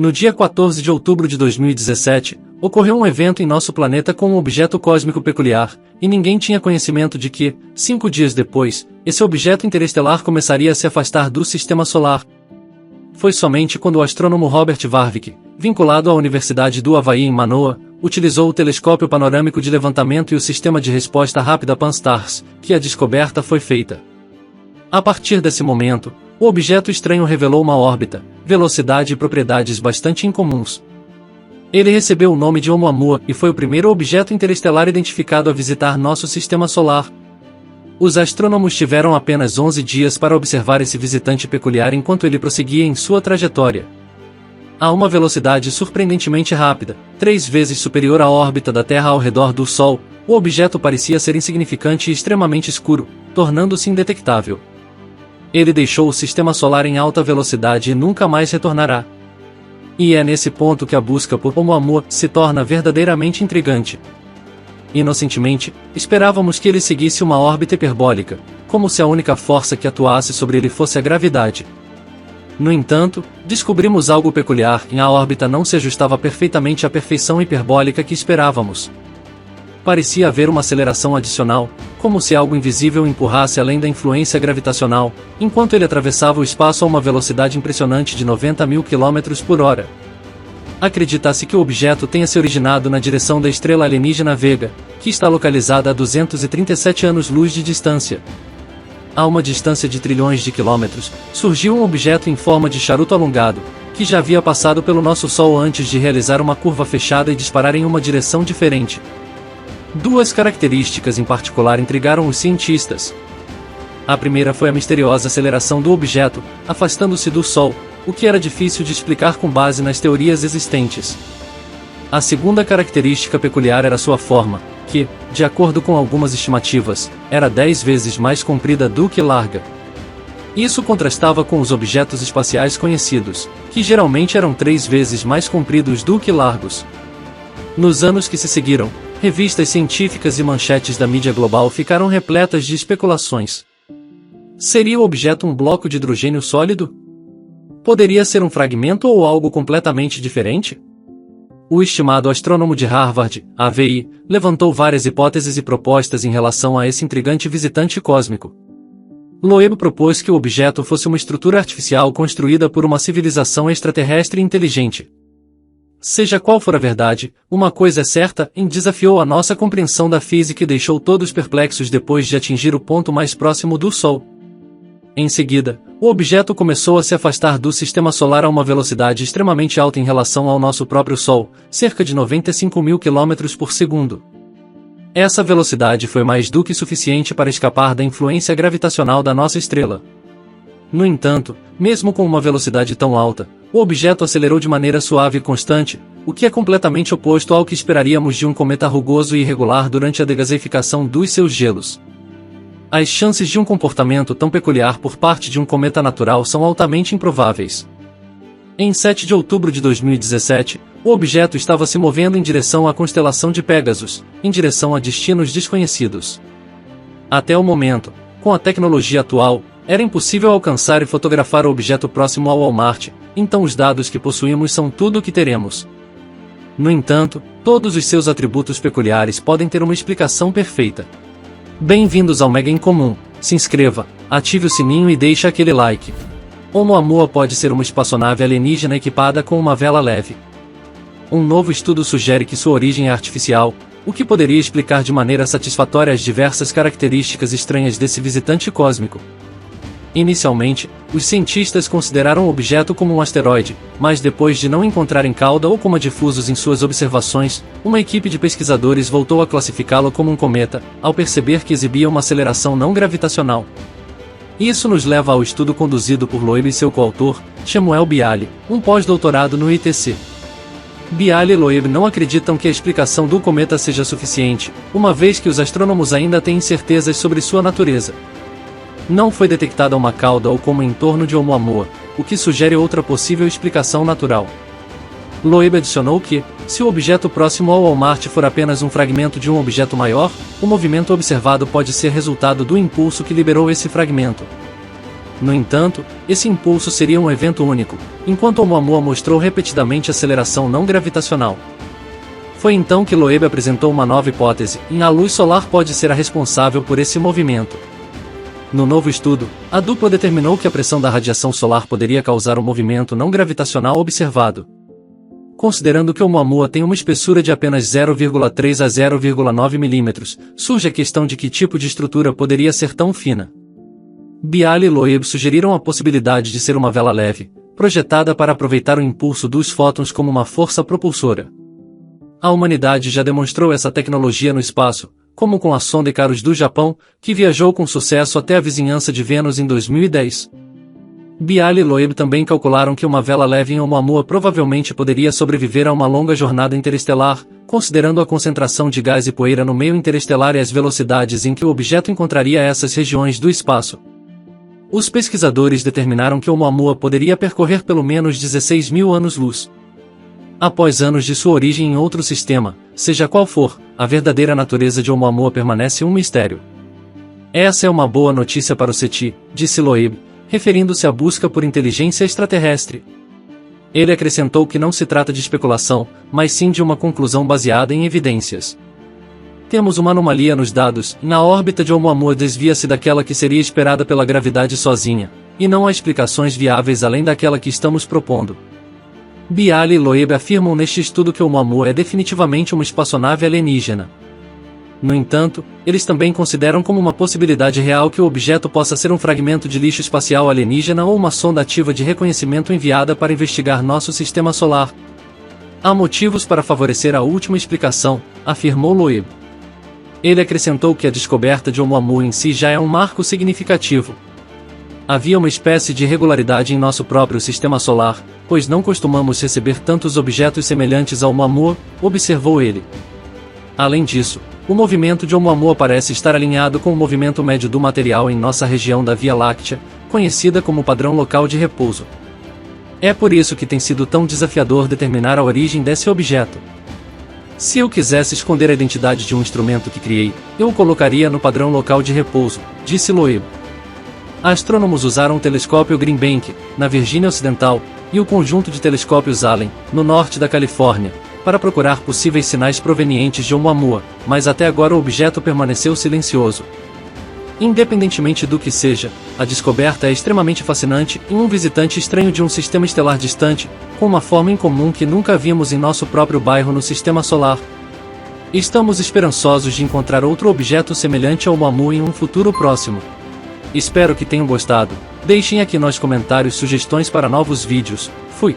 No dia 14 de outubro de 2017, ocorreu um evento em nosso planeta com um objeto cósmico peculiar, e ninguém tinha conhecimento de que, 5 dias depois, esse objeto interestelar começaria a se afastar do Sistema Solar. Foi somente quando o astrônomo Robert Warwick, vinculado à Universidade do Havaí em Manoa, utilizou o telescópio panorâmico de levantamento e o sistema de resposta rápida Pan-STARRS, que a descoberta foi feita. A partir desse momento, o objeto estranho revelou uma órbita, velocidade e propriedades bastante incomuns. Ele recebeu o nome de Oumuamua e foi o primeiro objeto interestelar identificado a visitar nosso sistema solar. Os astrônomos tiveram apenas 11 dias para observar esse visitante peculiar enquanto ele prosseguia em sua trajetória. A uma velocidade surpreendentemente rápida, 3 vezes superior à órbita da Terra ao redor do Sol, o objeto parecia ser insignificante e extremamente escuro, tornando-se indetectável. Ele deixou o sistema solar em alta velocidade e nunca mais retornará. E é nesse ponto que a busca por Oumuamua se torna verdadeiramente intrigante. Inocentemente, esperávamos que ele seguisse uma órbita hiperbólica, como se a única força que atuasse sobre ele fosse a gravidade. No entanto, descobrimos algo peculiar: a órbita não se ajustava perfeitamente à perfeição hiperbólica que esperávamos. Parecia haver uma aceleração adicional, como se algo invisível o empurrasse além da influência gravitacional, enquanto ele atravessava o espaço a uma velocidade impressionante de 90.000 km/h. Acredita-se que o objeto tenha se originado na direção da estrela alienígena Vega, que está localizada a 237 anos-luz de distância. A uma distância de trilhões de quilômetros, surgiu um objeto em forma de charuto alongado, que já havia passado pelo nosso Sol antes de realizar uma curva fechada e disparar em uma direção diferente. 2 características em particular intrigaram os cientistas. A primeira foi a misteriosa aceleração do objeto, afastando-se do Sol, o que era difícil de explicar com base nas teorias existentes. A segunda característica peculiar era sua forma, que, de acordo com algumas estimativas, era 10 vezes mais comprida do que larga. Isso contrastava com os objetos espaciais conhecidos, que geralmente eram 3 vezes mais compridos do que largos. Nos anos que se seguiram, revistas científicas e manchetes da mídia global ficaram repletas de especulações. Seria o objeto um bloco de hidrogênio sólido? Poderia ser um fragmento ou algo completamente diferente? O estimado astrônomo de Harvard, AVI, levantou várias hipóteses e propostas em relação a esse intrigante visitante cósmico. Loeb propôs que o objeto fosse uma estrutura artificial construída por uma civilização extraterrestre inteligente. Seja qual for a verdade, uma coisa é certa: desafiou a nossa compreensão da física e deixou todos perplexos depois de atingir o ponto mais próximo do Sol. Em seguida, o objeto começou a se afastar do Sistema Solar a uma velocidade extremamente alta em relação ao nosso próprio Sol, cerca de 95.000 km/s. Essa velocidade foi mais do que suficiente para escapar da influência gravitacional da nossa estrela. No entanto, mesmo com uma velocidade tão alta, o objeto acelerou de maneira suave e constante, o que é completamente oposto ao que esperaríamos de um cometa rugoso e irregular durante a desgaseificação dos seus gelos. As chances de um comportamento tão peculiar por parte de um cometa natural são altamente improváveis. Em 7 de outubro de 2017, o objeto estava se movendo em direção à constelação de Pégasus, em direção a destinos desconhecidos. Até o momento, com a tecnologia atual, era impossível alcançar e fotografar o objeto próximo ao Marte, então os dados que possuímos são tudo o que teremos. No entanto, todos os seus atributos peculiares podem ter uma explicação perfeita. Bem-vindos ao Mega Incomum. Se inscreva, ative o sininho e deixe aquele like. Oumuamua pode ser uma espaçonave alienígena equipada com uma vela leve. Um novo estudo sugere que sua origem é artificial, o que poderia explicar de maneira satisfatória as diversas características estranhas desse visitante cósmico. Inicialmente, os cientistas consideraram o objeto como um asteroide, mas depois de não encontrarem cauda ou coma difusos em suas observações, uma equipe de pesquisadores voltou a classificá-lo como um cometa, ao perceber que exibia uma aceleração não gravitacional. Isso nos leva ao estudo conduzido por Loeb e seu coautor, Shemuel Bialy, um pós-doutorado no ITC. Bialy e Loeb não acreditam que a explicação do cometa seja suficiente, uma vez que os astrônomos ainda têm incertezas sobre sua natureza. Não foi detectada uma cauda ou coma em torno de Oumuamua, o que sugere outra possível explicação natural. Loeb adicionou que, se o objeto próximo ao Marte for apenas um fragmento de um objeto maior, o movimento observado pode ser resultado do impulso que liberou esse fragmento. No entanto, esse impulso seria um evento único, enquanto Oumuamua mostrou repetidamente aceleração não gravitacional. Foi então que Loeb apresentou uma nova hipótese, e a luz solar pode ser a responsável por esse movimento. No novo estudo, a dupla determinou que a pressão da radiação solar poderia causar o movimento não gravitacional observado. Considerando que Oumuamua tem uma espessura de apenas 0,3 a 0,9 mm, surge a questão de que tipo de estrutura poderia ser tão fina. Bialy e Loeb sugeriram a possibilidade de ser uma vela leve, projetada para aproveitar o impulso dos fótons como uma força propulsora. A humanidade já demonstrou essa tecnologia no espaço, como com a sonda Icarus do Japão, que viajou com sucesso até a vizinhança de Vênus em 2010. Bialy e Loeb também calcularam que uma vela leve em Oumuamua provavelmente poderia sobreviver a uma longa jornada interestelar, considerando a concentração de gás e poeira no meio interestelar e as velocidades em que o objeto encontraria essas regiões do espaço. Os pesquisadores determinaram que Oumuamua poderia percorrer pelo menos 16 mil anos-luz. Após anos de sua origem em outro sistema, seja qual for, a verdadeira natureza de Oumuamua permanece um mistério. Essa é uma boa notícia para o SETI, disse Loeb, referindo-se à busca por inteligência extraterrestre. Ele acrescentou que não se trata de especulação, mas sim de uma conclusão baseada em evidências. Temos uma anomalia nos dados, e na órbita de Oumuamua desvia-se daquela que seria esperada pela gravidade sozinha, e não há explicações viáveis além daquela que estamos propondo. Bialy e Loeb afirmam neste estudo que Oumuamua é definitivamente uma espaçonave alienígena. No entanto, eles também consideram como uma possibilidade real que o objeto possa ser um fragmento de lixo espacial alienígena ou uma sonda ativa de reconhecimento enviada para investigar nosso sistema solar. Há motivos para favorecer a última explicação, afirmou Loeb. Ele acrescentou que a descoberta de Oumuamua em si já é um marco significativo. Havia uma espécie de irregularidade em nosso próprio sistema solar, pois não costumamos receber tantos objetos semelhantes a Oumuamua, observou ele. Além disso, o movimento de Oumuamua parece estar alinhado com o movimento médio do material em nossa região da Via Láctea, conhecida como padrão local de repouso. É por isso que tem sido tão desafiador determinar a origem desse objeto. Se eu quisesse esconder a identidade de um instrumento que criei, eu o colocaria no padrão local de repouso, disse Loeb. Astrônomos usaram o telescópio Green Bank, na Virgínia Ocidental, e o conjunto de telescópios Allen, no norte da Califórnia, para procurar possíveis sinais provenientes de Oumuamua, mas até agora o objeto permaneceu silencioso. Independentemente do que seja, a descoberta é extremamente fascinante e um visitante estranho de um sistema estelar distante, com uma forma incomum que nunca vimos em nosso próprio bairro no sistema solar. Estamos esperançosos de encontrar outro objeto semelhante a Oumuamua em um futuro próximo. Espero que tenham gostado. Deixem aqui nos comentários sugestões para novos vídeos. Fui!